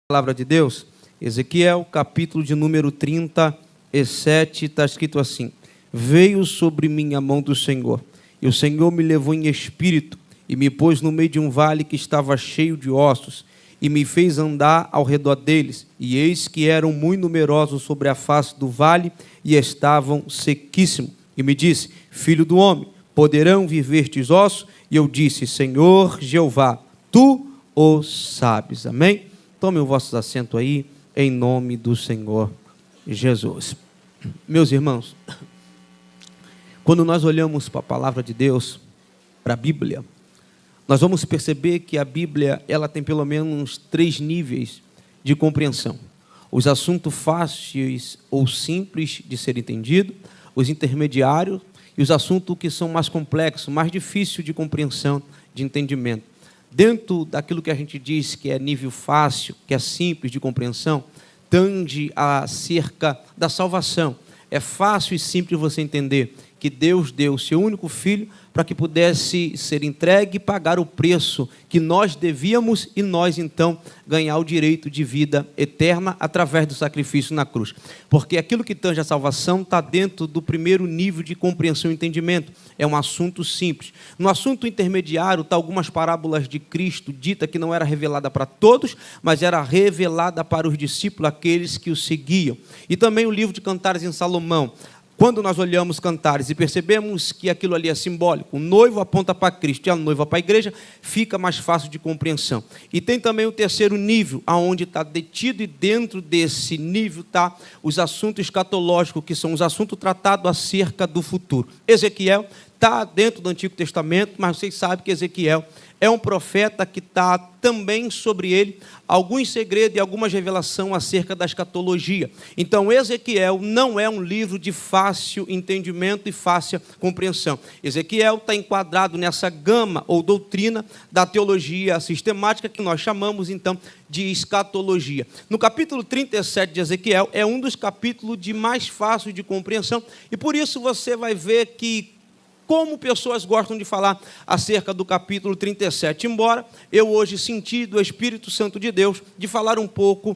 Palavra de Deus, Ezequiel, capítulo de número 37, está escrito assim: veio sobre mim a mão do Senhor, e o Senhor me levou em espírito, e me pôs no meio de um vale que estava cheio de ossos, e me fez andar ao redor deles, e eis que eram muito numerosos sobre a face do vale, e estavam sequíssimos. E me disse: filho do homem, poderão viver estes ossos? E eu disse: Senhor Jeová, tu o sabes. Amém? Tomem os vossos assentos aí, em nome do Senhor Jesus. Meus irmãos, quando nós olhamos para a palavra de Deus, para a Bíblia, nós vamos perceber que a Bíblia, ela tem pelo menos 3 níveis de compreensão: os assuntos fáceis ou simples de ser entendido, os intermediários e os assuntos que são mais complexos, mais difíceis de compreensão, de entendimento. Dentro daquilo que a gente diz que é nível fácil, que é simples de compreensão, tende acerca da salvação. É fácil e simples você entender que Deus deu o seu único filho para que pudesse ser entregue e pagar o preço que nós devíamos, e nós então ganhar o direito de vida eterna através do sacrifício na cruz. Porque aquilo que tange a salvação está dentro do primeiro nível de compreensão e entendimento. É um assunto simples. No assunto intermediário está algumas parábolas de Cristo, dita que não era revelada para todos, mas era revelada para os discípulos, aqueles que o seguiam. E também o livro de Cantares em Salomão. Quando nós olhamos Cantares e percebemos que aquilo ali é simbólico, o noivo aponta para Cristo e a noiva para a igreja, fica mais fácil de compreensão. E tem também o terceiro nível, aonde está detido, e dentro desse nível está os assuntos escatológicos, que são os assuntos tratados acerca do futuro. Ezequiel está dentro do Antigo Testamento, mas vocês sabem que Ezequiel é um profeta que está também sobre ele alguns segredos e algumas revelações acerca da escatologia. Então, Ezequiel não é um livro de fácil entendimento e fácil compreensão. Ezequiel está enquadrado nessa gama ou doutrina da teologia sistemática que nós chamamos, então, de escatologia. No capítulo 37 de Ezequiel, é um dos capítulos de mais fácil de compreensão, e por isso você vai ver que como pessoas gostam de falar acerca do capítulo 37, embora eu hoje senti do Espírito Santo de Deus de falar um pouco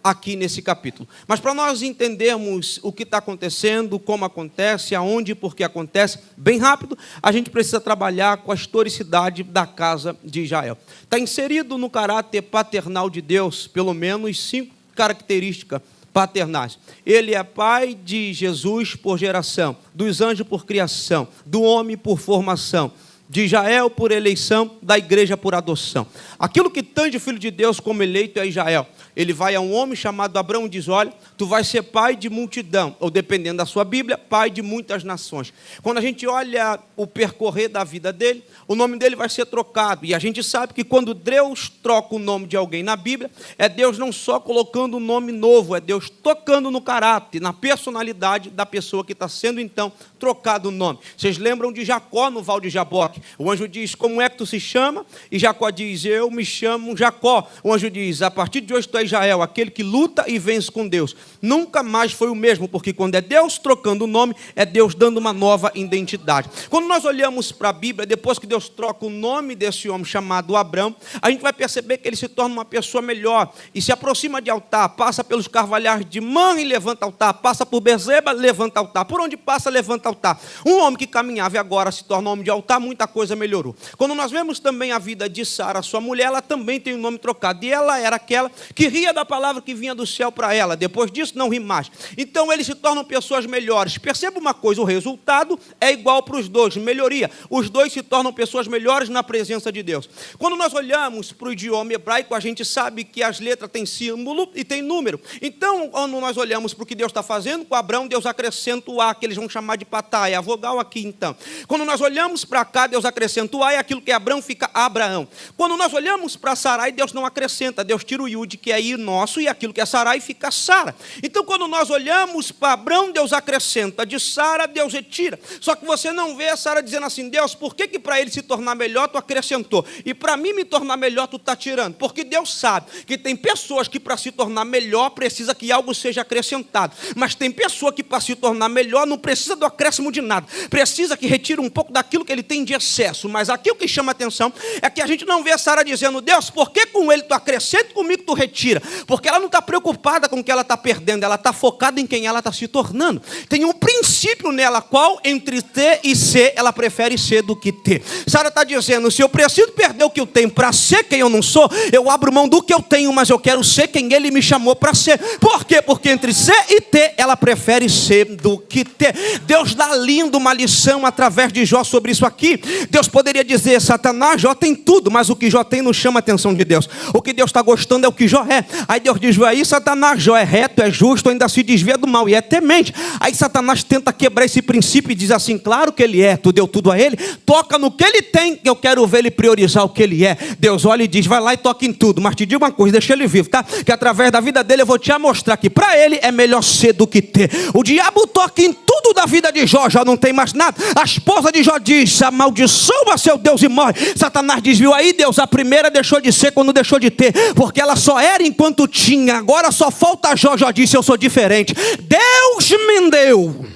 aqui nesse capítulo. Mas para nós entendermos o que está acontecendo, como acontece, aonde e por que acontece, bem rápido, a gente precisa trabalhar com a historicidade da casa de Israel. Está inserido no caráter paternal de Deus, pelo menos 5 características paternais. Ele é pai de Jesus por geração, dos anjos por criação, do homem por formação, de Israel por eleição, da igreja por adoção. Aquilo que tange o Filho de Deus como eleito é Israel. Ele vai a um homem chamado Abraão e diz: olha, tu vais ser pai de multidão, ou dependendo da sua Bíblia, pai de muitas nações. Quando a gente olha o percorrer da vida dele, o nome dele vai ser trocado. E a gente sabe que quando Deus troca o nome de alguém na Bíblia, é Deus não só colocando um nome novo, é Deus tocando no caráter, na personalidade da pessoa que está sendo então trocado o nome. Vocês lembram de Jacó no Val de Jaboque? O anjo diz: como é que tu se chama? E Jacó diz: eu me chamo Jacó. O anjo diz: a partir de hoje tu és Israel, aquele que luta e vence com Deus. Nunca mais foi o mesmo, porque quando é Deus trocando o nome, é Deus dando uma nova identidade. Quando nós olhamos para a Bíblia, depois que Deus troca o nome desse homem chamado Abrão, a gente vai perceber que ele se torna uma pessoa melhor, e se aproxima de altar, passa pelos carvalhais de Mamre e levanta altar, passa por Berseba, levanta altar, por onde passa, levanta altar. Um homem que caminhava e agora se torna homem de altar, muita coisa melhorou. Quando nós vemos também a vida de Sara, sua mulher, ela também tem o nome trocado, e ela era aquela que ria da palavra que vinha do céu para ela. Depois disso, não ri mais. Então, eles se tornam pessoas melhores. Perceba uma coisa: o resultado é igual para os dois, melhoria. Os dois se tornam pessoas melhores na presença de Deus. Quando nós olhamos para o idioma hebraico, a gente sabe que as letras têm símbolo e têm número. Então, quando nós olhamos para o que Deus está fazendo com Abraão, Deus acrescenta o A, que eles vão chamar de patá, é a vogal aqui então. Quando nós olhamos para cá, Deus acrescenta o A, e aquilo que é Abrão fica Abraão. Quando nós olhamos para Sarai, Deus não acrescenta, Deus tira o Yud, que é I nosso, e aquilo que é Sarai fica Sara. Então, quando nós olhamos para Abrão, Deus acrescenta, de Sara, Deus retira. Só que você não vê a Sara dizendo assim: Deus, por que para ele se tornar melhor, tu acrescentou? E para mim me tornar melhor, tu está tirando. Porque Deus sabe que tem pessoas que para se tornar melhor, precisa que algo seja acrescentado. Mas tem pessoa que para se tornar melhor, não precisa do acréscimo de nada. Precisa que retire um pouco daquilo que ele tem de excesso. Mas aqui o que chama atenção é que a gente não vê Sara dizendo: Deus, por que com ele tu acrescenta e comigo tu retira? Porque ela não está preocupada com o que ela está perdendo, ela está focada em quem ela está se tornando. Tem um princípio nela, qual entre ter e ser, ela prefere ser do que ter. Sara está dizendo: se eu preciso perder o que eu tenho para ser quem eu não sou, eu abro mão do que eu tenho, mas eu quero ser quem ele me chamou para ser. Por quê? Porque entre ser e ter, ela prefere ser do que ter. Deus dá lindo uma lição através de Jó sobre isso aqui. Deus poderia dizer: Satanás, Jó tem tudo, mas o que Jó tem não chama a atenção de Deus. O que Deus está gostando é o que Jó é. Aí Deus diz: aí Satanás, Jó é reto, é justo, ainda se desvia do mal e é temente. Aí Satanás tenta quebrar esse princípio e diz assim: claro que ele é, tu deu tudo a ele, toca no que ele tem, que eu quero ver ele priorizar o que ele é. Deus olha e diz: vai lá e toca em tudo, mas te digo uma coisa, deixa ele vivo, tá? Que através da vida dele eu vou te mostrar que para ele é melhor ser do que ter. O diabo toca em tudo da vida de Jó, já não tem mais nada. A esposa de Jó diz: amaldiçoa seu Deus e morre. Satanás diz: viu aí, Deus, a primeira deixou de ser quando deixou de ter, porque ela só era enquanto tinha, agora só falta Jó. Jó disse: eu sou diferente, Deus me deu.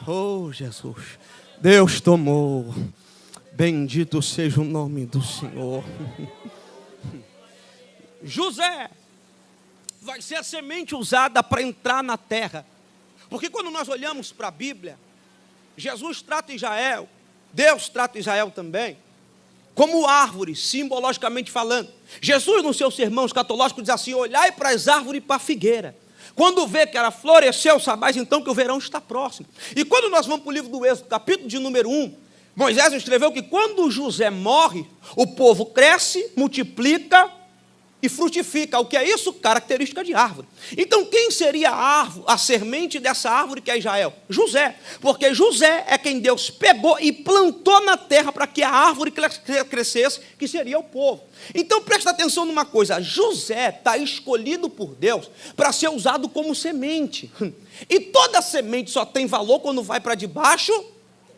Oh Jesus, Deus tomou. Bendito seja o nome do Senhor. José vai ser a semente usada para entrar na terra. Porque quando nós olhamos para a Bíblia, Jesus trata Israel, Deus trata Israel também, como árvore, simbologicamente falando. Jesus, no seu sermão escatológico, diz assim: olhai para as árvores e para a figueira. Quando vê que ela floresceu, sabais então que o verão está próximo. E quando nós vamos para o livro do Êxodo, capítulo de número 1, Moisés escreveu que quando José morre, o povo cresce, multiplica e frutifica. O que é isso? Característica de árvore. Então quem seria a semente dessa árvore que é Israel? José. Porque José é quem Deus pegou e plantou na terra para que a árvore crescesse, que seria o povo. Então presta atenção numa coisa: José está escolhido por Deus para ser usado como semente. E toda semente só tem valor quando vai para debaixo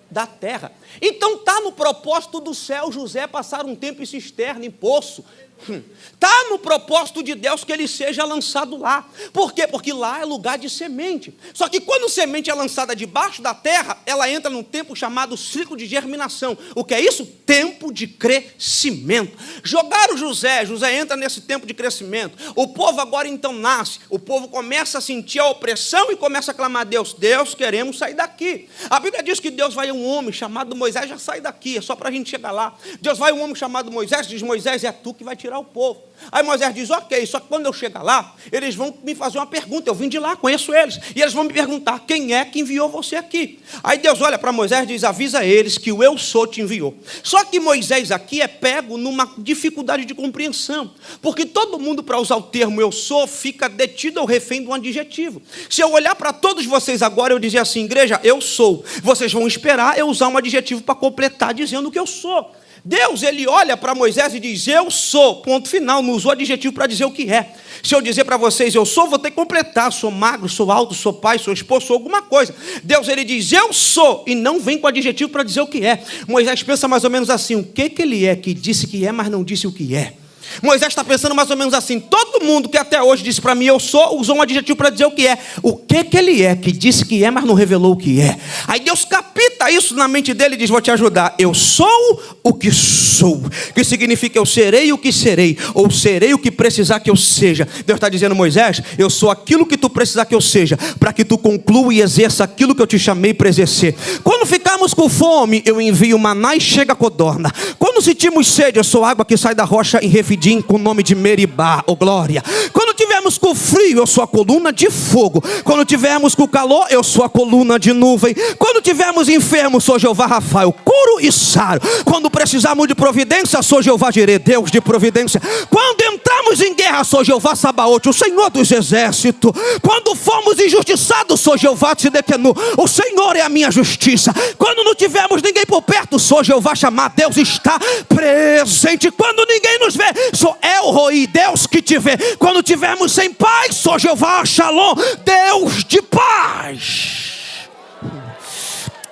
da terra. Então está no propósito do céu José passar um tempo em cisterna, em poço. Está no propósito de Deus que ele seja lançado lá. Por quê? Porque lá é lugar de semente. Só que quando semente é lançada debaixo da terra, ela entra num tempo chamado ciclo de germinação. O que é isso? Tempo de crescimento. Jogaram José entra nesse tempo de crescimento. O povo agora então nasce. O povo começa a sentir a opressão e começa a clamar a Deus: Deus, queremos sair daqui. A Bíblia diz que Deus vai a um homem chamado Moisés: já sai daqui, é só para a gente chegar lá. Deus vai a um homem chamado Moisés, diz: Moisés, é tu que vai tirar o povo. Aí Moisés diz: ok, só que quando eu chegar lá, eles vão me fazer uma pergunta. Eu vim de lá, conheço eles, e eles vão me perguntar: quem é que enviou você aqui? Aí Deus olha para Moisés e diz: avisa eles que o eu sou te enviou. Só que Moisés aqui é pego numa dificuldade de compreensão, porque todo mundo, para usar o termo eu sou, fica detido ou refém de um adjetivo. Se eu olhar para todos vocês agora, eu dizer assim: igreja, eu sou, vocês vão esperar eu usar um adjetivo para completar dizendo que eu sou. Deus, ele olha para Moisés e diz: eu sou, ponto final, não usou adjetivo para dizer o que é. Se eu dizer para vocês eu sou, vou ter que completar: sou magro, sou alto, sou pai, sou esposo, sou alguma coisa. Deus, ele diz: eu sou, e não vem com adjetivo para dizer o que é. Moisés pensa mais ou menos assim: o que ele é que disse que é, mas não disse o que é? Moisés está pensando mais ou menos assim: todo mundo que até hoje disse para mim eu sou, usou um adjetivo para dizer o que é. O que ele é que disse que é, mas não revelou o que é? Aí Deus capta isso na mente dele e diz: vou te ajudar. Eu sou o que sou, que significa eu serei o que serei, ou serei o que precisar que eu seja. Deus está dizendo: Moisés, eu sou aquilo que tu precisar que eu seja, para que tu conclua e exerça aquilo que eu te chamei para exercer. Quando ficarmos com fome, eu envio maná e chega a codorna. Quando sentimos sede, eu sou água que sai da rocha em Refidim, com o nome de Meribá, oh glória. Quando tivermos com frio, eu sou a coluna de fogo. Quando tivermos com calor, eu sou a coluna de nuvem. Quando tivermos enfermos, sou Jeová Rafael, curo e saro. Quando precisarmos de providência, sou Jeová Jirê, Deus de providência. Quando entramos em guerra, sou Jeová Sabaote, o Senhor dos exércitos. Quando fomos injustiçados, sou Jeová Tsidekenu, o Senhor é a minha justiça. Quando não tivermos ninguém por perto, sou Jeová Chamar, Deus está presente. Quando ninguém nos vê, sou El Roi, Deus que te vê. Quando tivermos sem paz, sou Jeová Shalom, Deus de paz.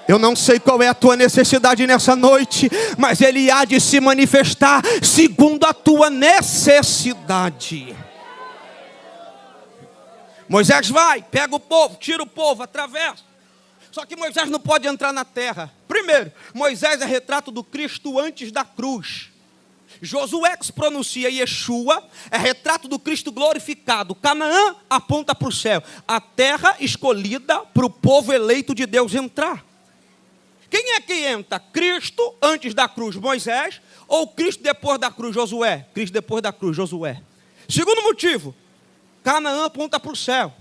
Eu não sei qual é a tua necessidade nessa noite, mas Ele há de se manifestar segundo a tua necessidade. Moisés vai, pega o povo, tira o povo, atravessa. Só que Moisés não pode entrar na terra. Primeiro, Moisés é retrato do Cristo antes da cruz. Josué, que se pronuncia Yeshua, é retrato do Cristo glorificado. Canaã aponta para o céu. A terra escolhida para o povo eleito de Deus entrar. Quem é que entra? Cristo antes da cruz, Moisés, ou Cristo depois da cruz, Josué? Cristo depois da cruz, Josué. Segundo motivo, Canaã aponta para o céu.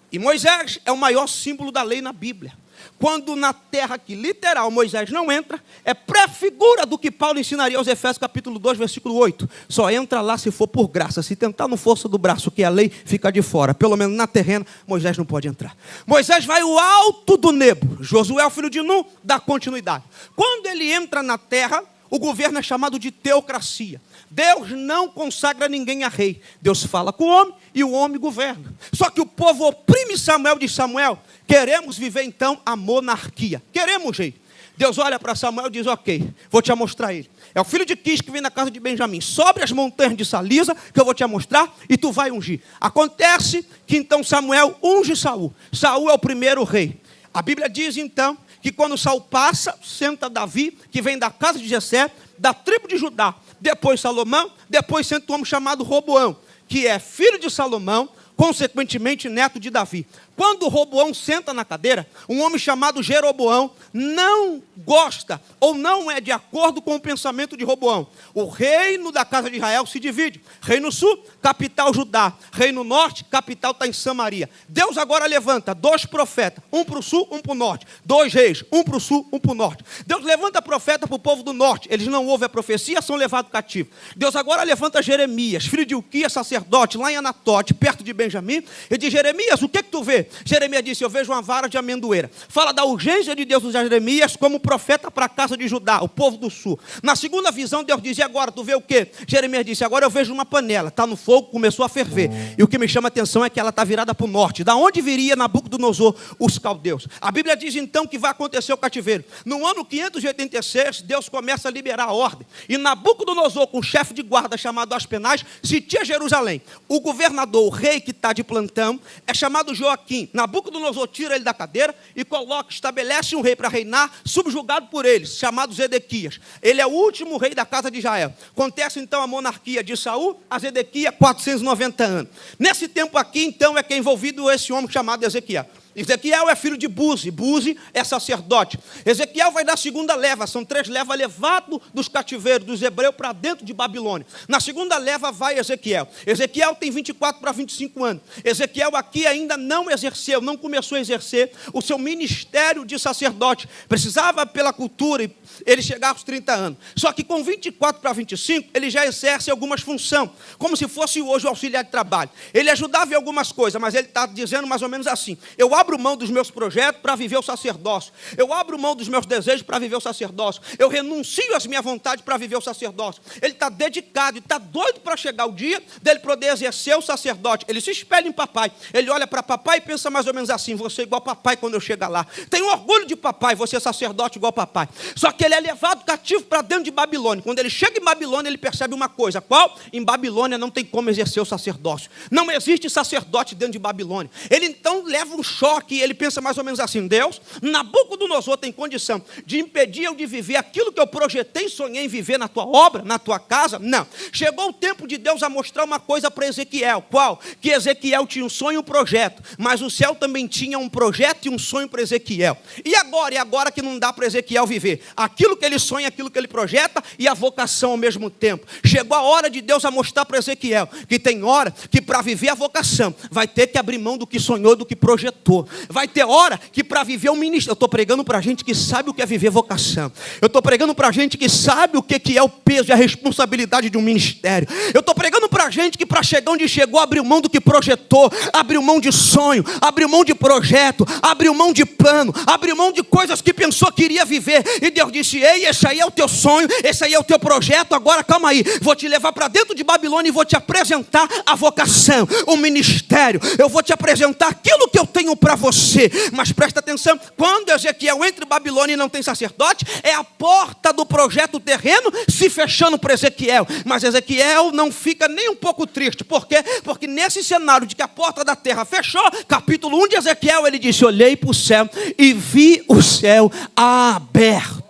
E Moisés é o maior símbolo da lei na Bíblia. Quando na terra que literal Moisés não entra, é pré-figura do que Paulo ensinaria aos Efésios capítulo 2, versículo 8. Só entra lá se for por graça. Se tentar no força do braço, que é a lei, fica de fora. Pelo menos na terrena, Moisés não pode entrar. Moisés vai ao alto do Nebo. Josué, o filho de Nun, dá continuidade. Quando ele entra na terra, o governo é chamado de teocracia. Deus não consagra ninguém a rei. Deus fala com o homem e o homem governa. Só que o povo oprime Samuel, diz Samuel, queremos viver então a monarquia. Queremos rei. Deus olha para Samuel e diz, ok, vou te mostrar ele. É o filho de Quis que vem da casa de Benjamim. Sobre as montanhas de Salisa, que eu vou te mostrar, e tu vai ungir. Acontece que então Samuel unge Saul. Saul é o primeiro rei. A Bíblia diz então que quando Saul passa, senta Davi, que vem da casa de Jessé, da tribo de Judá. Depois Salomão, depois senta um homem chamado Roboão, que é filho de Salomão, consequentemente neto de Davi. Quando Roboão senta na cadeira, um homem chamado Jeroboão não gosta ou não é de acordo com o pensamento de Roboão. O reino da casa de Israel se divide. Reino sul, capital Judá. Reino norte, capital está em Samaria. Deus agora levanta 2 profetas, um para o sul, um para o norte. 2 reis, um para o sul, um para o norte. Deus levanta profeta para o povo do norte. Eles não ouvem a profecia, são levados cativos. Deus agora levanta Jeremias, filho de Uquias, sacerdote, lá em Anatote, perto de Benjamim. Ele diz, Jeremias, o que tu vê? Jeremias disse, eu vejo uma vara de amendoeira. Fala da urgência de Deus nos Jeremias como profeta para a casa de Judá, o povo do sul. Na segunda visão, Deus diz, e agora tu vê o quê? Jeremias disse, agora eu vejo uma panela, está no fogo, começou a ferver. E o que me chama a atenção é que ela está virada para o norte. Da onde viria Nabucodonosor, os caldeus? A Bíblia diz então que vai acontecer o cativeiro. No ano 586, Deus começa a liberar a ordem. E Nabucodonosor, com o chefe de guarda chamado Aspenaz, sitia Jerusalém. O governador, o rei que está de plantão, é chamado Joaquim. Nabucodonosor tira ele da cadeira e estabelece um rei para reinar, subjugado por eles, chamado Zedequias. Ele é o último rei da casa de Israel. Acontece então a monarquia de Saul a Zedequias, 490 anos. Nesse tempo aqui, então, é que é envolvido esse homem chamado Ezequiel. Ezequiel é filho de Buzi, Buzi é sacerdote. Ezequiel vai dar a segunda leva, são 3 levas levados dos cativeiros dos hebreus para dentro de Babilônia. Na segunda leva vai Ezequiel. Ezequiel tem 24 para 25 anos. Ezequiel aqui ainda não exerceu, não começou a exercer o seu ministério de sacerdote. Precisava, pela cultura, ele chegar aos 30 anos. Só que com 24 para 25, ele já exerce algumas funções, como se fosse hoje o auxiliar de trabalho. Ele ajudava em algumas coisas, mas ele está dizendo mais ou menos assim, eu abro mão dos meus projetos para viver o sacerdócio. Eu abro mão dos meus desejos para viver o sacerdócio. Eu renuncio às minhas vontades para viver o sacerdócio. Ele está dedicado e está doido para chegar o dia dele poder exercer o sacerdote. Ele se espelha em papai. Ele olha para papai e pensa mais ou menos assim, você igual papai quando eu chegar lá. Tenho orgulho de papai, você é sacerdote igual papai. Só que ele é levado cativo para dentro de Babilônia. Quando ele chega em Babilônia, ele percebe uma coisa. Qual? Em Babilônia não tem como exercer o sacerdócio. Não existe sacerdote dentro de Babilônia. Ele então leva um choque. Ele pensa mais ou menos assim, Deus, Nabucodonosor tem condição de impedir eu de viver aquilo que eu projetei e sonhei em viver na tua obra, na tua casa? Não. Chegou o tempo de Deus a mostrar uma coisa para Ezequiel. Qual? Que Ezequiel tinha um sonho e um projeto, mas o céu também tinha um projeto e um sonho para Ezequiel. E agora que não dá para Ezequiel viver aquilo que ele sonha, aquilo que ele projeta e a vocação ao mesmo tempo. Chegou a hora de Deus a mostrar para Ezequiel que tem hora que para viver a vocação vai ter que abrir mão do que sonhou, do que projetou. Vai ter hora que para viver o ministério, eu estou pregando para gente que sabe o que é viver vocação. Eu estou pregando para gente que sabe o que é o peso e a responsabilidade de um ministério. Eu estou pregando para gente que para chegar onde chegou, abriu mão do que projetou, abriu mão de sonho, abriu mão de projeto, abriu mão de plano, abriu mão de coisas que pensou que iria viver. E Deus disse, ei, esse aí é o teu sonho, esse aí é o teu projeto, agora calma aí, vou te levar para dentro de Babilônia e vou te apresentar a vocação, o ministério. Eu vou te apresentar aquilo que eu tenho para você. Mas presta atenção, quando Ezequiel entra em Babilônia e não tem sacerdote, é a porta do projeto terreno se fechando para Ezequiel. Mas Ezequiel não fica nem um pouco triste. Por quê? Porque nesse cenário de que a porta da terra fechou, capítulo 1 de Ezequiel, ele disse: olhei para o céu e vi o céu aberto.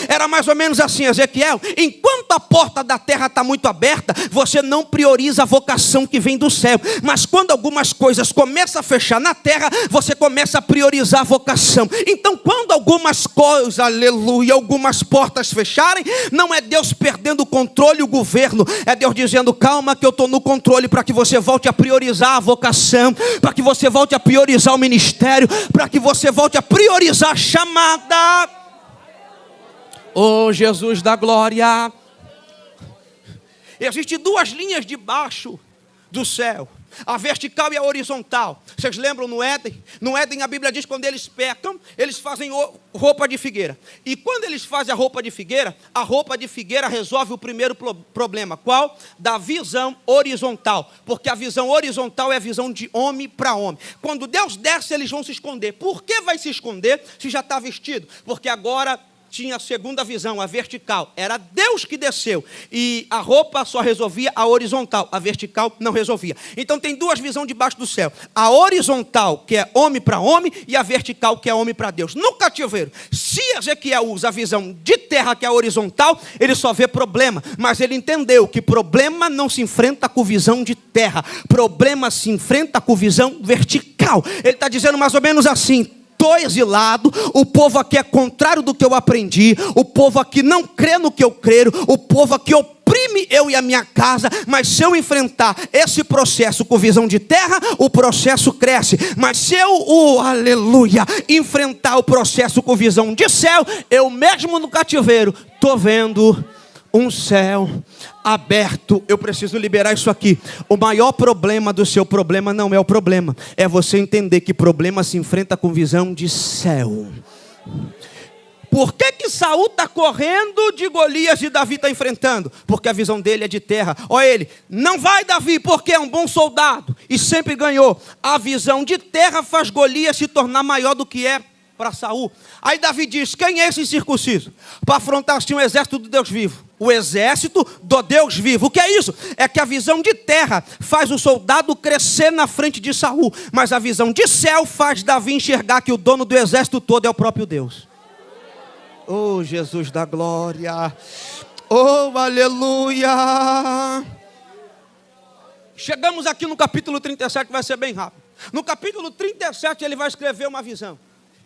Era mais ou menos assim, Ezequiel: enquanto a porta da terra está muito aberta, você não prioriza a vocação que vem do céu. Mas quando algumas coisas começam a fechar na terra, você começa a priorizar a vocação. Então quando algumas coisas, aleluia, algumas portas fecharem, não é Deus perdendo o controle e o governo, é Deus dizendo: calma que eu estou no controle, para que você volte a priorizar a vocação, para que você volte a priorizar o ministério, para que você volte a priorizar a chamada. Oh, Jesus da glória. Existem duas linhas debaixo do céu, a vertical e a horizontal. Vocês lembram no Éden? No Éden a Bíblia diz que quando eles pecam, eles fazem roupa de figueira. E quando eles fazem a roupa de figueira resolve o primeiro problema. Qual? Da visão horizontal. Porque a visão horizontal é a visão de homem para homem. Quando Deus desce, eles vão se esconder. Por que vai se esconder se já está vestido? Porque agora tinha a segunda visão, a vertical. Era Deus que desceu. E a roupa só resolvia a horizontal. A vertical não resolvia. Então tem duas visões debaixo do céu. A horizontal, que é homem para homem, e a vertical, que é homem para Deus. No cativeiro, se Ezequiel usa a visão de terra, que é a horizontal, ele só vê problema. Mas ele entendeu que problema não se enfrenta com visão de terra. Problema se enfrenta com visão vertical. Ele está dizendo mais ou menos assim: estou exilado, o povo aqui é contrário do que eu aprendi, o povo aqui não crê no que eu creio, o povo aqui oprime eu e a minha casa, mas se eu enfrentar esse processo com visão de terra, o processo cresce. Mas se eu, aleluia, enfrentar o processo com visão de céu, eu mesmo no cativeiro estou vendo um céu aberto. Eu preciso liberar isso aqui. O maior problema do seu problema não é o problema, é você entender que problema se enfrenta com visão de céu. Por que Saul está correndo de Golias e Davi está enfrentando? Porque a visão dele é de terra. Olha ele: não vai Davi, porque é um bom soldado e sempre ganhou. A visão de terra faz Golias se tornar maior do que é para Saul. Aí Davi diz: quem é esse incircunciso para afrontar assim o exército do Deus vivo? O exército do Deus vivo. O que é isso? É que a visão de terra faz o soldado crescer na frente de Saul, mas a visão de céu faz Davi enxergar que o dono do exército todo é o próprio Deus. Oh, Jesus da glória. Oh, aleluia. Chegamos aqui no capítulo 37, que vai ser bem rápido. No capítulo 37 ele vai escrever uma visão.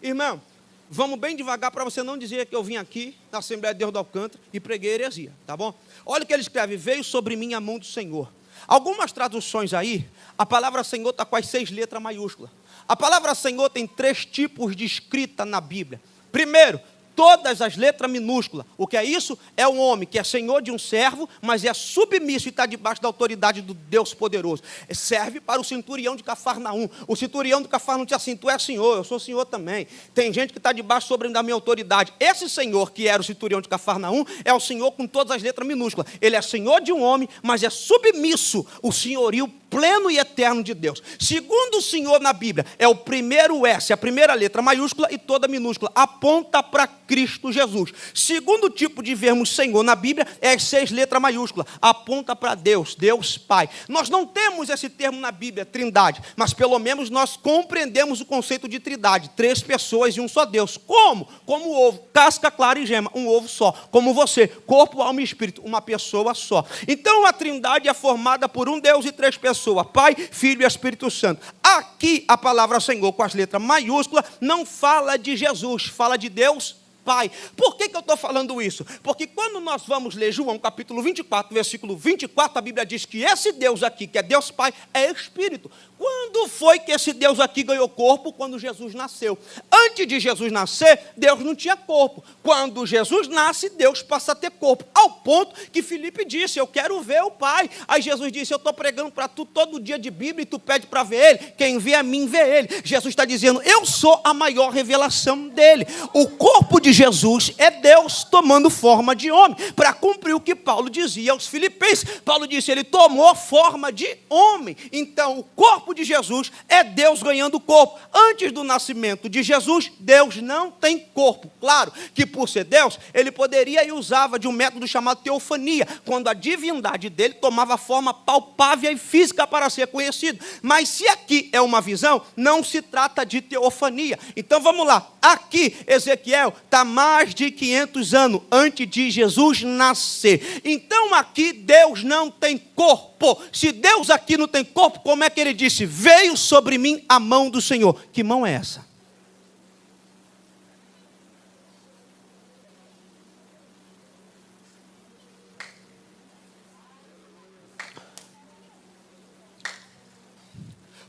Irmão, vamos bem devagar para você não dizer que eu vim aqui na Assembleia de Deus do Alcântara e preguei heresia, tá bom? Olha o que ele escreve: veio sobre mim a mão do Senhor. Algumas traduções aí, a palavra Senhor está com as 6 letras maiúsculas. A palavra Senhor tem 3 tipos de escrita na Bíblia. Primeiro, todas as letras minúsculas. O que é isso? É um homem que é senhor de um servo, mas é submisso e está debaixo da autoridade do Deus poderoso. Serve para o centurião de Cafarnaum. O centurião de Cafarnaum diz assim: tu és senhor, eu sou senhor também. Tem gente que está debaixo sobre da minha autoridade. Esse senhor que era o centurião de Cafarnaum é o senhor com todas as letras minúsculas. Ele é senhor de um homem, mas é submisso o senhorio pleno e eterno de Deus. Segundo o Senhor na Bíblia, é o primeiro S, a primeira letra maiúscula e toda minúscula, aponta para Cristo Jesus. Segundo tipo de vermos Senhor na Bíblia, é as 6 letras maiúsculas, aponta para Deus, Deus Pai. Nós não temos esse termo na Bíblia, trindade, mas pelo menos nós compreendemos o conceito de trindade, 3 pessoas e um só Deus. Como? Como o ovo, casca, clara e gema, um ovo só. Como você, corpo, alma e espírito, uma pessoa só. Então a trindade é formada por um Deus e 3 pessoas. Pai, Filho e Espírito Santo. Aqui a palavra Senhor com as letras maiúsculas não fala de Jesus, fala de Deus Pai. Por que eu estou falando isso? Porque quando nós vamos ler João capítulo 24, versículo 24, a Bíblia diz que esse Deus aqui, que é Deus Pai, é Espírito. Quando foi que esse Deus aqui ganhou corpo? Quando Jesus nasceu. Antes de Jesus nascer, Deus não tinha corpo. Quando Jesus nasce, Deus passa a ter corpo. Ao ponto que Filipe disse: eu quero ver o Pai. Aí Jesus disse: eu estou pregando para tu todo dia de Bíblia e tu pede para ver Ele. Quem vê a mim, vê Ele. Jesus está dizendo: eu sou a maior revelação dele. O corpo de de Jesus é Deus tomando forma de homem, para cumprir o que Paulo dizia aos Filipenses. Paulo disse, ele tomou forma de homem. Então, o corpo de Jesus é Deus ganhando corpo. Antes do nascimento de Jesus, Deus não tem corpo. Claro que por ser Deus, ele poderia e usava de um método chamado teofania, quando a divindade dele tomava forma palpável e física para ser conhecido. Mas se aqui é uma visão, não se trata de teofania. Então vamos lá, aqui Ezequiel está mais de 500 anos antes de Jesus nascer. Então aqui Deus não tem corpo. Se Deus aqui não tem corpo, como é que ele disse? Veio sobre mim a mão do Senhor. Que mão é essa?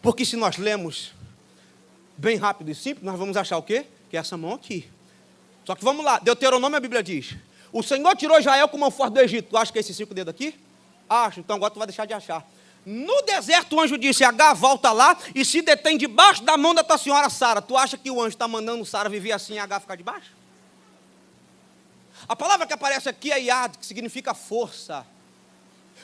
Porque se nós lemos bem rápido e simples, nós vamos achar o quê? Que é essa mão aqui. Só que vamos lá, Deuteronômio, a Bíblia diz, o Senhor tirou Israel com mão forte do Egito. Tu acha que é esses 5 dedos aqui? Acho, então agora tu vai deixar de achar. No deserto o anjo disse, H, volta lá e se detém debaixo da mão da tua senhora Sara. Tu acha que o anjo está mandando Sara viver assim e H ficar debaixo? A palavra que aparece aqui é Yad, que significa força.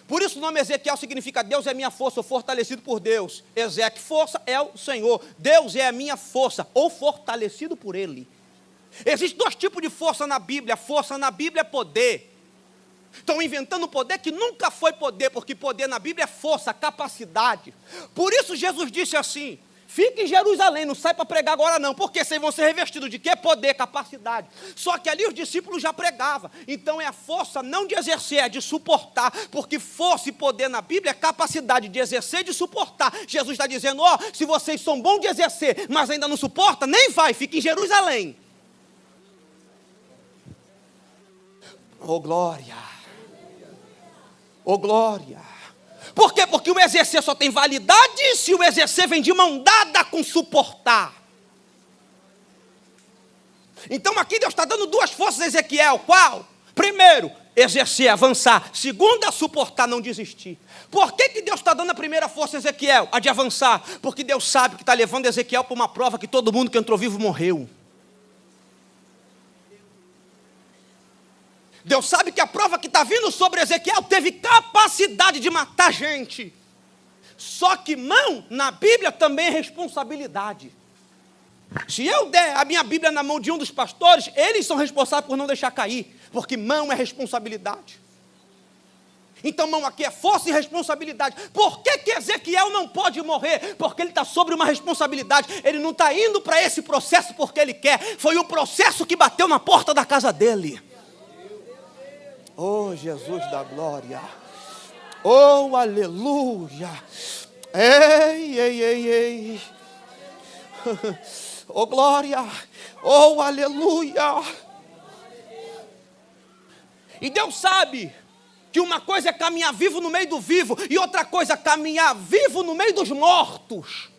Por isso o nome Ezequiel significa Deus é minha força, ou fortalecido por Deus. Ezequiel, força é o Senhor. Deus é a minha força, ou fortalecido por Ele. Existem 2 tipos de força na Bíblia. Força na Bíblia é poder. Estão inventando poder que nunca foi poder, porque poder na Bíblia é força, capacidade. Por isso Jesus disse assim, fique em Jerusalém, não sai para pregar agora não, porque vocês vão ser revestidos de quê? Poder, capacidade. Só que ali os discípulos já pregavam. Então é a força não de exercer, é de suportar, porque força e poder na Bíblia é capacidade de exercer e de suportar. Jesus está dizendo, ó, se vocês são bons de exercer, mas ainda não suporta, nem vai, fique em Jerusalém. Oh glória, oh glória. Por quê? Porque o exercer só tem validade se o exercer vem de mão dada com suportar. Então aqui Deus está dando 2 forças a Ezequiel. Qual? Primeiro, exercer, avançar. Segunda, suportar, não desistir. Por que Deus está dando a primeira força a Ezequiel? A de avançar. Porque Deus sabe que está levando Ezequiel para uma prova que todo mundo que entrou vivo morreu. Deus sabe que a prova que está vindo sobre Ezequiel teve capacidade de matar gente. Só que mão, na Bíblia, também é responsabilidade. Se eu der a minha Bíblia na mão de um dos pastores, eles são responsáveis por não deixar cair. Porque mão é responsabilidade. Então mão aqui é força e responsabilidade. Por que Ezequiel não pode morrer? Porque ele está sobre uma responsabilidade. Ele não está indo para esse processo porque ele quer. Foi o processo que bateu na porta da casa dele. Oh, Jesus da glória. Oh, aleluia. Ei, ei, ei, ei. Oh, glória. Oh, aleluia. E Deus sabe que uma coisa é caminhar vivo no meio do vivo e outra coisa é caminhar vivo no meio dos mortos.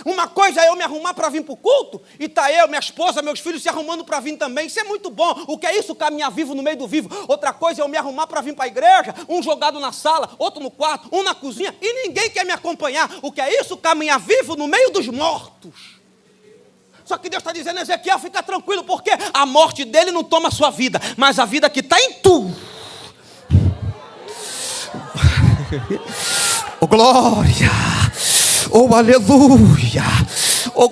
Uma coisa é eu me arrumar para vir para o culto, e está eu, minha esposa, meus filhos se arrumando para vir também. Isso é muito bom. O que é isso, caminhar vivo no meio do vivo? Outra coisa é eu me arrumar para vir para a igreja, um jogado na sala, outro no quarto, um na cozinha, e ninguém quer me acompanhar. O que é isso, caminhar vivo no meio dos mortos? Só que Deus está dizendo, Ezequiel, fica tranquilo, porque a morte dele não toma a sua vida, mas a vida que está em tu. Oh, glória. Oh, aleluia. Oh,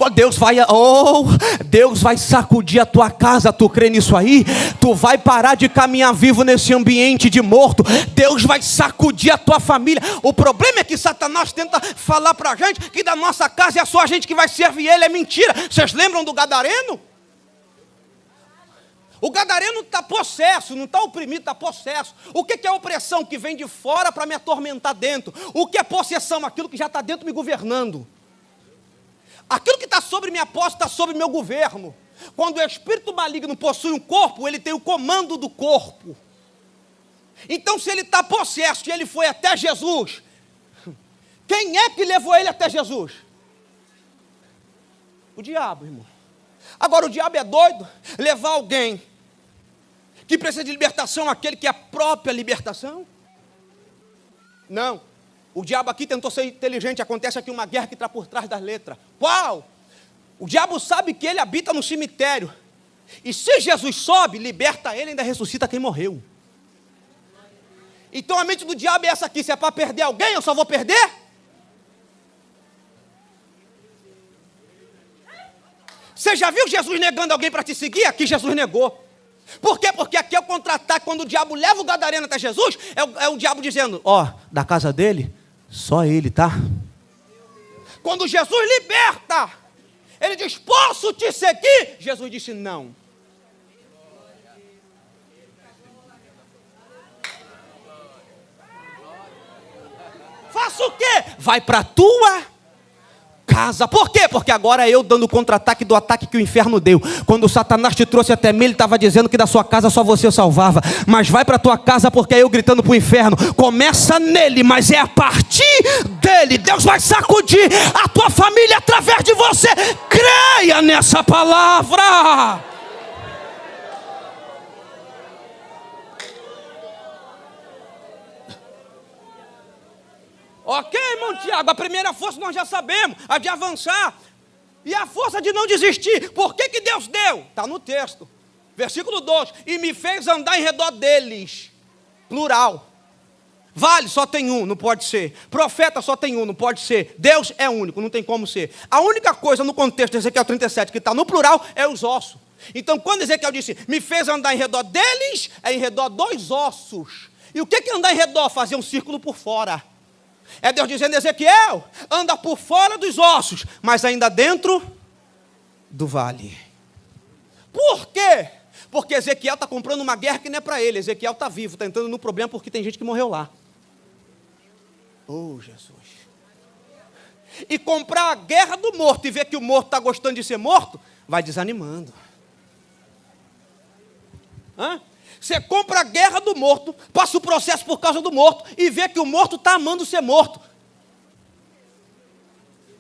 Deus vai sacudir a tua casa. Tu crê nisso aí? Tu vai parar de caminhar vivo nesse ambiente de morto. Deus vai sacudir a tua família. O problema é que Satanás tenta falar pra gente que da nossa casa é só a gente que vai servir ele. É mentira. Vocês lembram do gadareno? O gadareno está possesso, não está oprimido, está possesso. O que é opressão? Que vem de fora para me atormentar dentro. O que é possessão? Aquilo que já está dentro me governando. Aquilo que está sobre minha posse está sobre meu governo. Quando o espírito maligno possui um corpo, ele tem o comando do corpo. Então se ele está possesso e ele foi até Jesus, quem é que levou ele até Jesus? O diabo, irmão. Agora o diabo é doido levar alguém que precisa de libertação, aquele que é a própria libertação? Não. O diabo aqui tentou ser inteligente. Acontece aqui uma guerra que está por trás das letras. Qual? O diabo sabe que ele habita no cemitério. E se Jesus sobe, liberta ele e ainda ressuscita quem morreu. Então a mente do diabo é essa aqui: se é para perder alguém, eu só vou perder? Você já viu Jesus negando alguém para te seguir? Aqui Jesus negou. Por quê? Porque aqui é o contra-ataque. Quando o diabo leva o gadareno até Jesus, é o diabo dizendo: ó, da casa dele, só ele, tá? Quando Jesus liberta, ele diz: posso te seguir? Jesus disse: não. Faça o quê? Vai para a tua casa. Por quê? Porque agora é eu dando contra-ataque do ataque que o inferno deu. Quando o Satanás te trouxe até mim, ele estava dizendo que da sua casa só você salvava. Mas vai para a tua casa, porque é eu gritando para o inferno. Começa nele, mas é a partir dele. Deus vai sacudir a tua família através de você. Creia nessa palavra. Ok, irmão Tiago, a primeira força nós já sabemos, a de avançar. E a força de não desistir. Por que Deus deu? Está no texto. Versículo 2. E me fez andar em redor deles. Plural. Vale, só tem um, não pode ser. Profeta, só tem um, não pode ser. Deus é único, não tem como ser. A única coisa no contexto de Ezequiel 37 que está no plural é os ossos. Então quando Ezequiel disse, me fez andar em redor deles, é em redor dos ossos. E o que é andar em redor? Fazer um círculo por fora. É Deus dizendo: Ezequiel, anda por fora dos ossos, mas ainda dentro do vale. Por quê? Porque Ezequiel está comprando uma guerra que não é para ele. Ezequiel está vivo, está entrando no problema porque tem gente que morreu lá. Oh, Jesus. E comprar a guerra do morto e ver que o morto está gostando de ser morto, vai desanimando. Hã? Você compra a guerra do morto, passa o processo por causa do morto e vê que o morto está amando ser morto.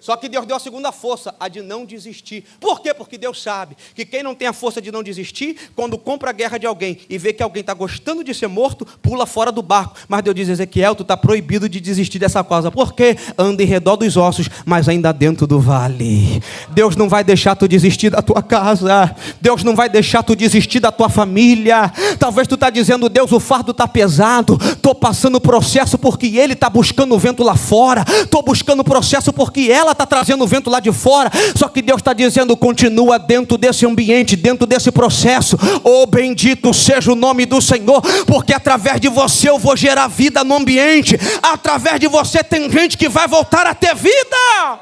Só que Deus deu a segunda força, a de não desistir. Por quê? Porque Deus sabe que quem não tem a força de não desistir, quando compra a guerra de alguém e vê que alguém está gostando de ser morto, pula fora do barco. Mas Deus diz: Ezequiel, tu está proibido de desistir dessa causa. Por quê? Anda em redor dos ossos, mas ainda dentro do vale. Deus não vai deixar tu desistir da tua casa. Deus não vai deixar tu desistir da tua família. Talvez tu está dizendo: Deus, o fardo está pesado. Estou passando o processo porque ele está buscando o vento lá fora. Estou buscando o processo porque ela está trazendo o vento lá de fora. Só que Deus está dizendo: continua dentro desse ambiente, dentro desse processo. Oh, bendito seja o nome do Senhor, porque através de você eu vou gerar vida no ambiente. Através de você tem gente que vai voltar a ter vida.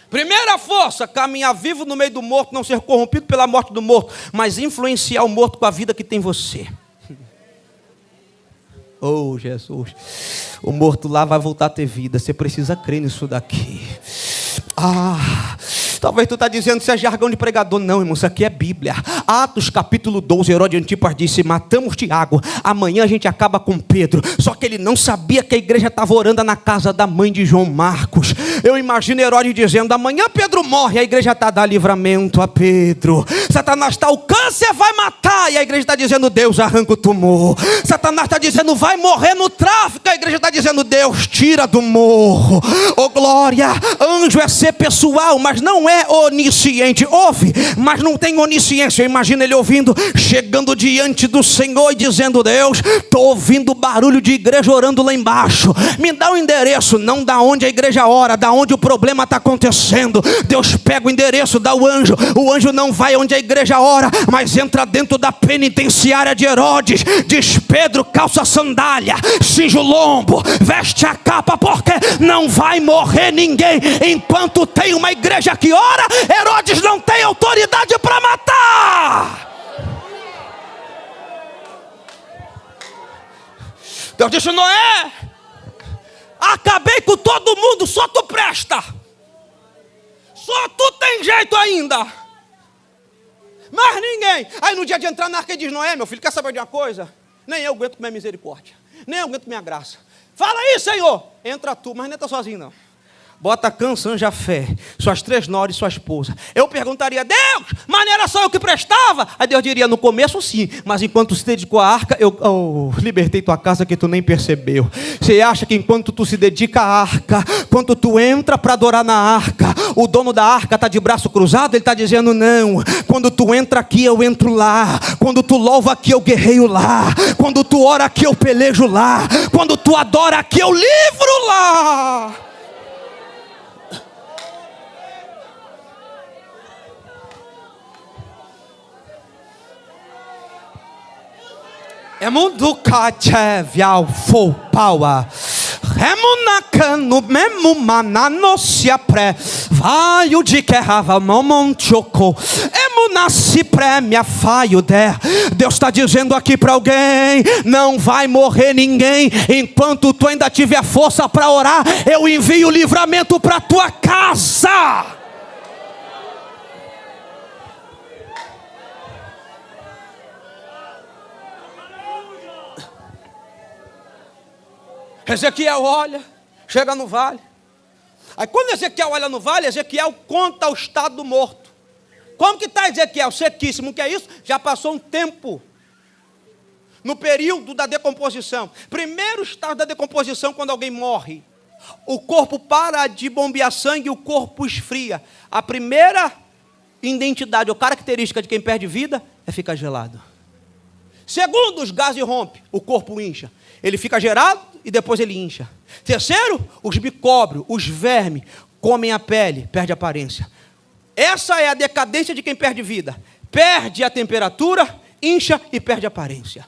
Primeira força: caminhar vivo no meio do morto, não ser corrompido pela morte do morto, mas influenciar o morto com a vida que tem você. Oh, Jesus, o morto lá vai voltar a ter vida. Você precisa crer nisso daqui. Talvez tu está dizendo que isso é jargão de pregador. Não, irmão, isso aqui é Bíblia. Atos capítulo 12, Herodes Antipas disse: matamos Tiago, amanhã a gente acaba com Pedro. Só que ele não sabia que a igreja estava orando na casa da mãe de João Marcos. Eu imagino Herodes dizendo: amanhã Pedro morre, a igreja está a dar livramento a Pedro. Satanás está: o câncer vai matar, e a igreja está dizendo: Deus, arranca o tumor. Satanás está dizendo: vai morrer no tráfico, a igreja está dizendo: Deus, tira do morro. Oh glória, anjo é ser pessoal, mas não é onisciente. Ouve, mas não tem onisciência. Imagina ele ouvindo, chegando diante do Senhor e dizendo: Deus, estou ouvindo barulho de igreja orando lá embaixo, me dá o endereço. Não da onde a igreja ora, da onde o problema está acontecendo. Deus pega o endereço, dá o anjo não vai onde a igreja ora, mas entra dentro da penitenciária de Herodes. Diz: Pedro, calça a sandália, cinge o lombo, veste a capa, porque não vai morrer ninguém enquanto tem uma igreja que ora. Herodes não tem autoridade para matar. Deus disse: Noé, acabei com todo mundo, só tu presta, só tu tem jeito ainda, mas ninguém. Aí no dia de entrar na arca, ele diz: Noé, meu filho, quer saber de uma coisa? Nem eu aguento minha misericórdia, nem eu aguento minha graça. Fala aí, Senhor. Entra tu, mas não entra sozinho não. Bota Cã, Sam, Jafé, suas 3 noras e sua esposa. Eu perguntaria: Deus, mas não era só eu que prestava? Aí Deus diria: no começo sim, mas enquanto se dedicou à arca, eu libertei tua casa que tu nem percebeu. Você acha que enquanto tu se dedica à arca, quando tu entra para adorar na arca, O dono da arca está de braço cruzado, ele está dizendo: não, quando tu entra aqui eu entro lá, quando tu louva aqui eu guerreio lá, quando tu ora aqui eu pelejo lá, quando tu adora aqui eu livro lá. É mundo cachevial full power. Remunacano mesmo manano se apre. Vai o de que rava momon choco. Emunassi prêmia faio der. Deus está dizendo aqui para alguém: não vai morrer ninguém enquanto tu ainda tiver força para orar. Eu envio o livramento para tua casa. Ezequiel olha, chega no vale. Aí quando Ezequiel olha no vale, Ezequiel conta o estado do morto. Como que está Ezequiel? Sequíssimo. O que é isso? Já passou um tempo. No período da decomposição. Primeiro estado da decomposição, quando alguém morre. O corpo para de bombear sangue e o corpo esfria. A primeira identidade ou característica de quem perde vida é ficar gelado. Segundo, os gases rompem, o corpo incha. Ele fica gerado e depois ele incha. Terceiro, os micróbios, os vermes, comem a pele, perde a aparência. Essa é a decadência de quem perde vida. Perde a temperatura, incha e perde a aparência.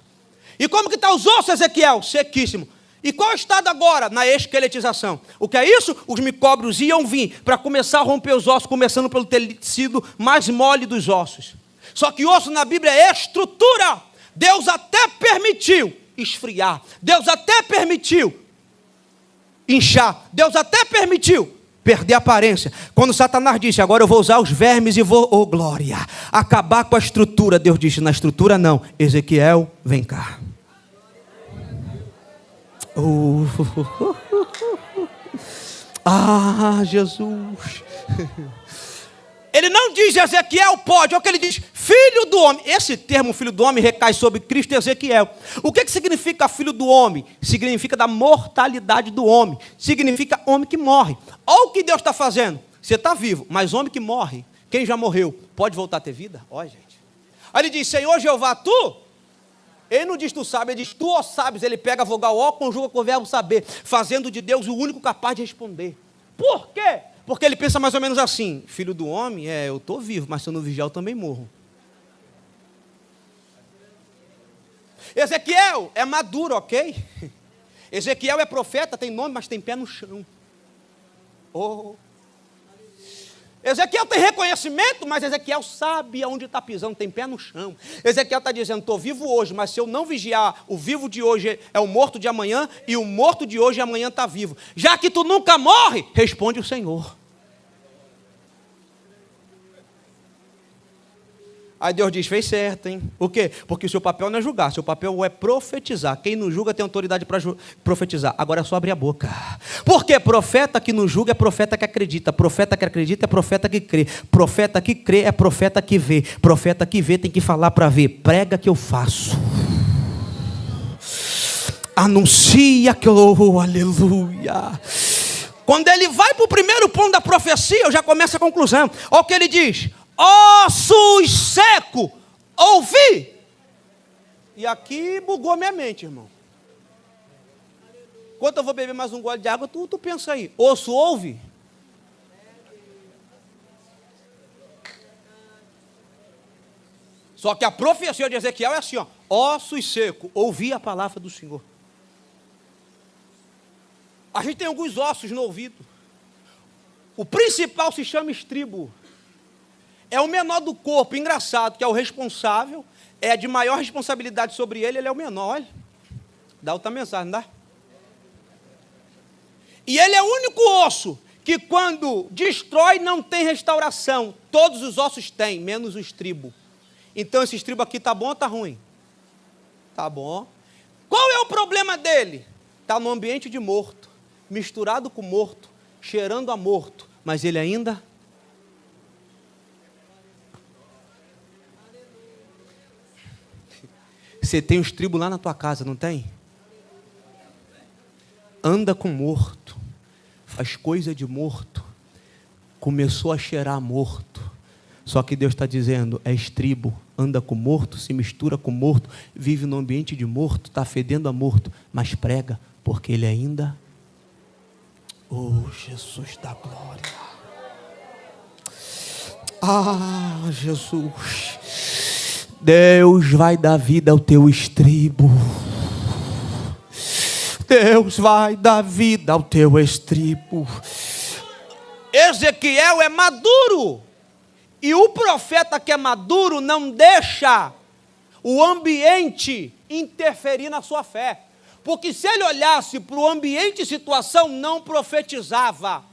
E como que está os ossos, Ezequiel? Sequíssimo. E qual é o estado agora? Na esqueletização. O que é isso? Os micróbios iam vir para começar a romper os ossos, começando pelo tecido mais mole dos ossos. Só que osso na Bíblia é estrutura. Deus até permitiu esfriar. Deus até permitiu inchar. Deus até permitiu perder a aparência. Quando Satanás disse: agora eu vou usar os vermes e vou, oh glória, acabar com a estrutura. Deus disse: na estrutura não. Ezequiel, vem cá. Ah, Jesus. Ele não diz Ezequiel pode, olha o que ele diz: filho do homem. Esse termo filho do homem recai sobre Cristo e Ezequiel. O que significa filho do homem? Significa da mortalidade do homem. Significa homem que morre. Olha o que Deus está fazendo. Você está vivo, mas homem que morre, quem já morreu, pode voltar a ter vida? Olha, gente. Aí ele diz: Senhor Jeová, tu? Ele não diz tu sabe, ele diz tu ó sabes. Ele pega a vogal ó, conjuga com o verbo saber, fazendo de Deus o único capaz de responder. Por quê? Porque ele pensa mais ou menos assim: filho do homem, eu estou vivo, mas se eu não vigiar eu também morro. Ezequiel é maduro, ok? Ezequiel é profeta, tem nome, mas tem pé no chão. Oh. Ezequiel tem reconhecimento, mas Ezequiel sabe aonde está pisando, tem pé no chão. Ezequiel está dizendo: estou vivo hoje, mas se eu não vigiar, o vivo de hoje é o morto de amanhã, e o morto de hoje amanhã está vivo. Já que tu nunca morre, responde o Senhor. Aí Deus diz: fez certo, hein? Por quê? Porque o seu papel não é julgar, seu papel é profetizar. Quem não julga tem autoridade para profetizar. Agora é só abrir a boca. Porque profeta que não julga é profeta que acredita. Profeta que acredita é profeta que crê. Profeta que crê é profeta que vê. Profeta que vê tem que falar para ver. Prega que eu faço. Anuncia que eu... Oh, aleluia. Quando ele vai para o primeiro ponto da profecia, eu já começo a conclusão. Olha o que ele diz: ossos secos, ouvi. E aqui bugou minha mente, irmão. Enquanto eu vou beber mais um gole de água, tu pensa aí: osso ouve? Só que a profecia de Ezequiel é assim, ó: ossos secos, ouvi a palavra do Senhor. A gente tem alguns ossos no ouvido. O principal se chama estribo. É o menor do corpo, engraçado, que é o responsável, é de maior responsabilidade sobre ele, ele é o menor, olha. Dá outra mensagem, não dá? E ele é o único osso que quando destrói não tem restauração. Todos os ossos têm, menos o estribo. Então esse estribo aqui está bom ou está ruim? Está bom. Qual é o problema dele? Está no ambiente de morto, misturado com morto, cheirando a morto, mas ele ainda... Você tem um estribo lá na tua casa, não tem? Anda com morto, faz coisa de morto, começou a cheirar morto. Só que Deus está dizendo, é estribo, anda com morto, se mistura com morto, vive no ambiente de morto, está fedendo a morto, mas prega, porque ele ainda... Oh, Jesus da glória! Ah, Jesus! Deus vai dar vida ao teu estribo. Deus vai dar vida ao teu estribo. Ezequiel é maduro. E o profeta que é maduro não deixa o ambiente interferir na sua fé. Porque se ele olhasse para o ambiente e situação, não profetizava.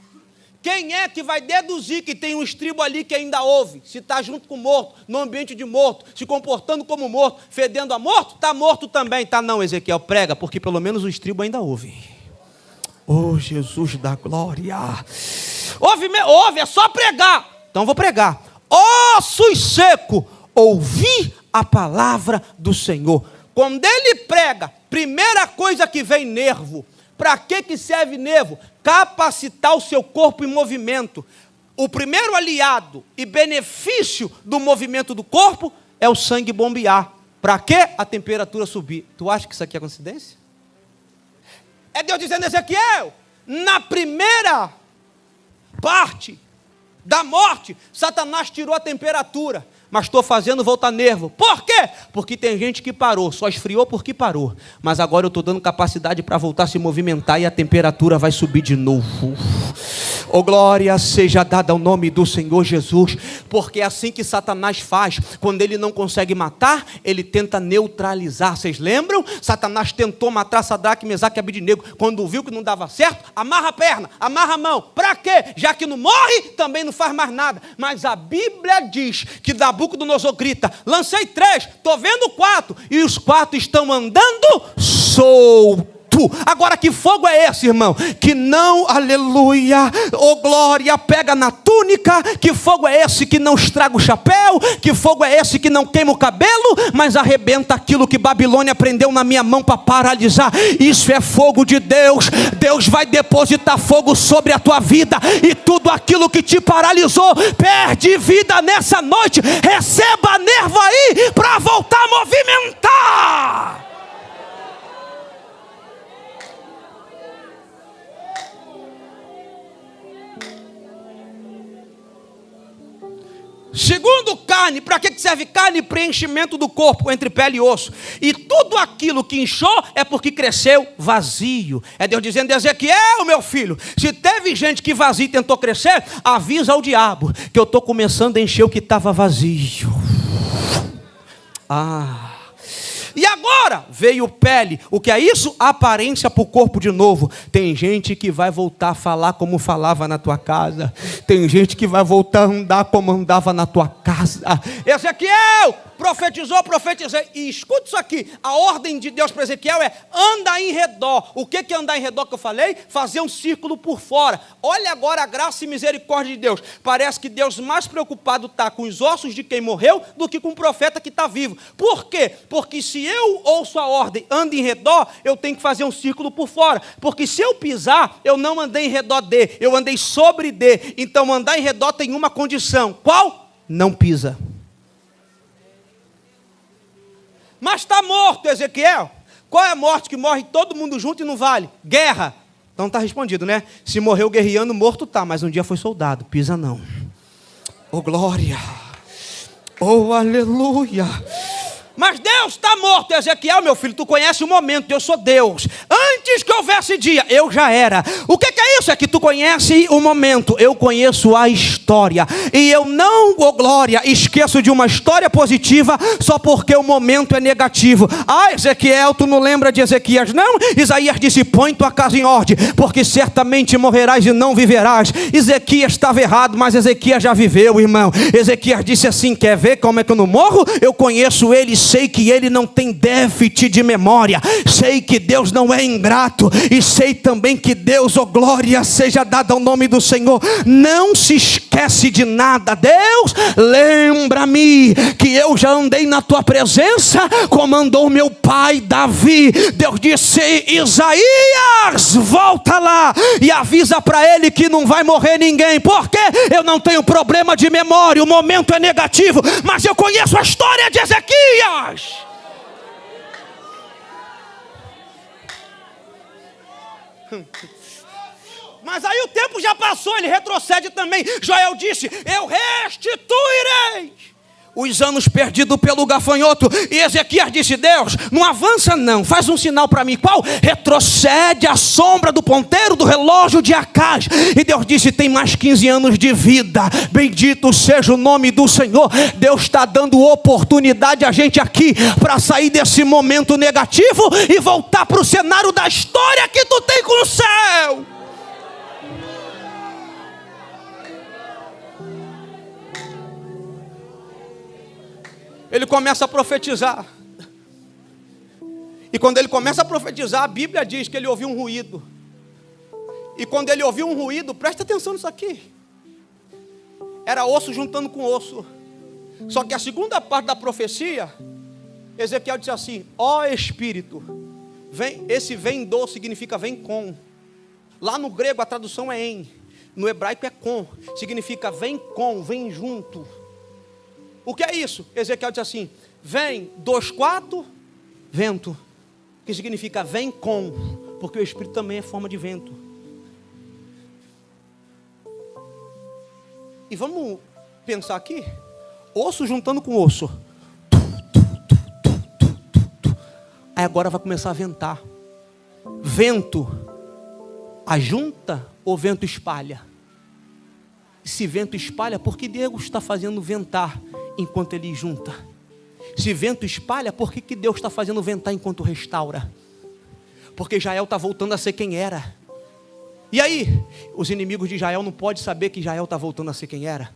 Quem é que vai deduzir que tem um estribo ali que ainda ouve? Se está junto com o morto, no ambiente de morto, se comportando como morto, fedendo a morto, está morto também. Tá não, Ezequiel, prega, porque pelo menos o estribo ainda ouve. Oh, Jesus da glória. Ouve, é só pregar. Então vou pregar. Ossos secos, ouvi a palavra do Senhor. Quando ele prega, primeira coisa que vem, nervo. Para que serve nervo? Capacitar o seu corpo em movimento. O primeiro aliado e benefício do movimento do corpo é o sangue bombear. Para que a temperatura subir? Tu acha que isso aqui é coincidência? É Deus dizendo, Ezequiel, na primeira parte da morte, Satanás tirou a temperatura. Mas estou fazendo voltar nervo. Por quê? Porque tem gente que parou, só esfriou porque parou. Mas agora eu estou dando capacidade para voltar a se movimentar e a temperatura vai subir de novo. Oh, glória seja dada ao nome do Senhor Jesus. Porque é assim que Satanás faz. Quando ele não consegue matar, ele tenta neutralizar. Vocês lembram? Satanás tentou matar Sadraque, Mesaque e Abednego. Quando viu que não dava certo, amarra a perna, amarra a mão. Para quê? Já que não morre, também não faz mais nada. Mas a Bíblia diz que Nabucodonosor grita, lancei 3, estou vendo 4, e os 4 estão andando solto. Agora que fogo é esse, irmão? Que não, aleluia, oh glória, pega na túnica. Que fogo é esse que não estraga o chapéu? Que fogo é esse que não queima o cabelo, mas arrebenta aquilo que Babilônia prendeu na minha mão para paralisar? Isso é fogo de Deus. Deus vai depositar fogo sobre a tua vida, e tudo aquilo que te paralisou perde vida nessa noite. Receba nervo aí para voltar a movimentar. Segundo, carne. Para que serve carne? Preenchimento do corpo entre pele e osso. E tudo aquilo que inchou é porque cresceu vazio. É Deus dizendo, Ezequiel, meu filho, se teve gente que vazio tentou crescer, avisa ao diabo que eu estou começando a encher o que estava vazio. E agora veio pele. O que é isso? Aparência para o corpo de novo. Tem gente que vai voltar a falar como falava na tua casa. Tem gente que vai voltar a andar como andava na tua casa. Ezequiel, profetizei. E escuta isso aqui. A ordem de Deus para Ezequiel é anda em redor. O que é andar em redor que eu falei? Fazer um círculo por fora. Olha agora a graça e misericórdia de Deus. Parece que Deus mais preocupado está com os ossos de quem morreu do que com o profeta que está vivo. Por quê? Porque se eu ouço a ordem, anda em redor, eu tenho que fazer um círculo por fora. Porque se eu pisar, eu não andei em redor de, eu andei sobre de. Então andar em redor tem uma condição. Qual? Não pisa. Mas está morto, Ezequiel. Qual é a morte que morre todo mundo junto e não vale? Guerra. Então está respondido, né? Se morreu guerreando, morto tá, mas um dia foi soldado. Pisa não. Oh glória. Oh aleluia. Mas Deus está morto, Ezequiel, meu filho, tu conhece o momento, eu sou Deus. Antes que houvesse dia, eu já era. O que é isso? É que tu conhece o momento, eu conheço a história. E eu não, oh glória, esqueço de uma história positiva só porque o momento é negativo. Ezequiel, tu não lembra de Ezequias, não? Isaías disse, põe tua casa em ordem, porque certamente morrerás e não viverás. Ezequias estava errado, mas Ezequias já viveu, irmão. Ezequias disse assim, quer ver como é que eu não morro? Eu conheço ele, sei que ele não tem déficit de memória, sei que Deus não é ingrato, e sei também que Deus, oh glória seja dada ao nome do Senhor, não se esqueça esquece de nada. Deus, lembra-me que eu já andei na tua presença, como andou meu pai Davi. Deus disse: Isaías, volta lá e avisa para ele que não vai morrer ninguém, porque eu não tenho problema de memória, o momento é negativo, mas eu conheço a história de Ezequias. Mas aí o tempo já passou, ele retrocede também. Joel disse: eu restituirei os anos perdidos pelo gafanhoto. E Ezequias disse: Deus, não avança não, faz um sinal para mim. Qual? Retrocede a sombra do ponteiro do relógio de Acaz. E Deus disse: tem mais 15 anos de vida. Bendito seja o nome do Senhor. Deus está dando oportunidade a gente aqui para sair desse momento negativo e voltar para o cenário da história que tu tem com o céu. Ele começa a profetizar. E quando ele começa a profetizar, a Bíblia diz que ele ouviu um ruído. E quando ele ouviu um ruído, presta atenção nisso aqui. Era osso juntando com osso. Só que a segunda parte da profecia, Ezequiel disse assim: ó Espírito, vem. Esse vem do significa vem com. Lá no grego a tradução é em. No hebraico é com. Significa vem com, vem junto. O que é isso? Ezequiel diz assim: vem, 2,4, vento. Que significa vem com, porque o Espírito também é forma de vento. E vamos pensar aqui: osso juntando com osso. Aí agora vai começar a ventar. Vento ajunta ou vento espalha? Se vento espalha, por que Deus está fazendo ventar enquanto ele junta? Se vento espalha, por que Deus está fazendo ventar enquanto restaura? Porque Israel está voltando a ser quem era. E aí, os inimigos de Israel não podem saber que Israel está voltando a ser quem era.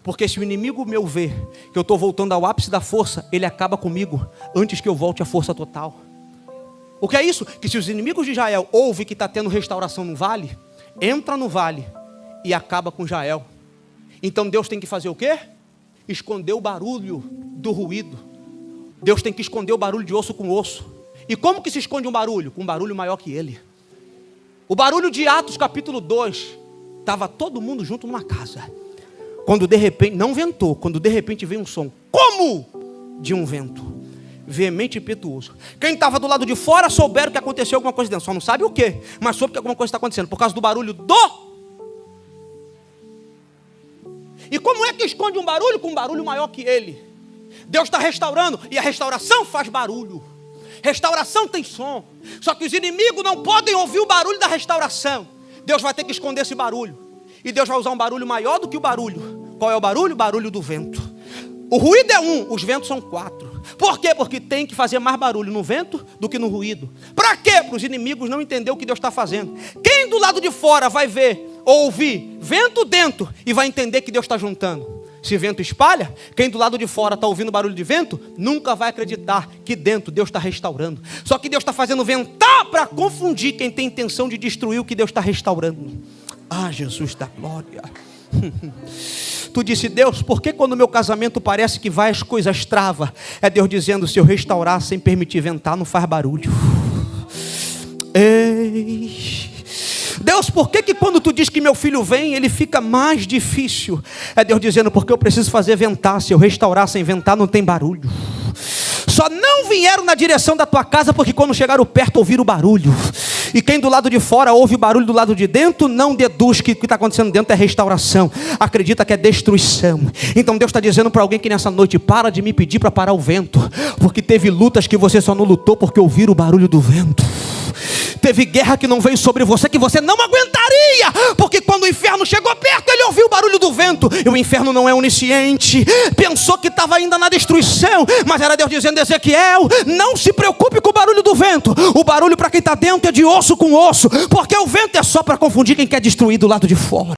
Porque se o inimigo meu ver que eu estou voltando ao ápice da força, ele acaba comigo antes que eu volte à força total. O que é isso? Que se os inimigos de Israel ouvem que está tendo restauração no vale, entra no vale e acaba com Israel. Então Deus tem que fazer o quê? Esconder o barulho do ruído. Deus tem que esconder o barulho de osso com osso. E como que se esconde um barulho? Com um barulho maior que ele. O barulho de Atos capítulo 2. Estava todo mundo junto numa casa. Quando de repente, não ventou, quando de repente veio um som. Como? De um vento. Veemente e impetuoso. Quem estava do lado de fora souberam que aconteceu alguma coisa dentro. Só não sabe o quê, mas soube que alguma coisa está acontecendo. Por causa do barulho do... E como é que esconde um barulho? Com um barulho maior que ele. Deus está restaurando e a restauração faz barulho. Restauração tem som. Só que os inimigos não podem ouvir o barulho da restauração. Deus vai ter que esconder esse barulho. E Deus vai usar um barulho maior do que o barulho. Qual é o barulho? O barulho do vento. O ruído é 1, os ventos são 4. Por quê? Porque tem que fazer mais barulho no vento do que no ruído. Para quê? Para os inimigos não entenderem o que Deus está fazendo. Quem do lado de fora vai ver, ouvir vento dentro e vai entender que Deus está juntando? Se vento espalha, quem do lado de fora está ouvindo barulho de vento, nunca vai acreditar que dentro Deus está restaurando. Só que Deus está fazendo ventar para confundir quem tem intenção de destruir o que Deus está restaurando. Ah, Jesus da glória. Tu disse: Deus, por que quando meu casamento parece que vai as coisas trava? É Deus dizendo: se eu restaurar sem permitir ventar, não faz barulho. Ei, Deus, por que quando tu diz que meu filho vem, ele fica mais difícil? É Deus dizendo: porque eu preciso fazer ventar. Se eu restaurar sem ventar, não tem barulho. Só não vieram na direção da tua casa, porque quando chegaram perto, ouviram o barulho. E quem do lado de fora ouve o barulho do lado de dentro, não deduz que o que está acontecendo dentro é restauração. Acredita que é destruição. Então Deus está dizendo para alguém que nessa noite: para de me pedir para parar o vento. Porque teve lutas que você só não lutou porque ouviram o barulho do vento. Teve guerra que não veio sobre você, que você não aguentaria, porque quando o inferno chegou perto, ele ouviu o barulho do vento. E o inferno não é onisciente, pensou que estava ainda na destruição, mas era Deus dizendo: Ezequiel, não se preocupe com o barulho do vento. O barulho para quem está dentro é de osso com osso, porque o vento é só para confundir quem quer destruir do lado de fora.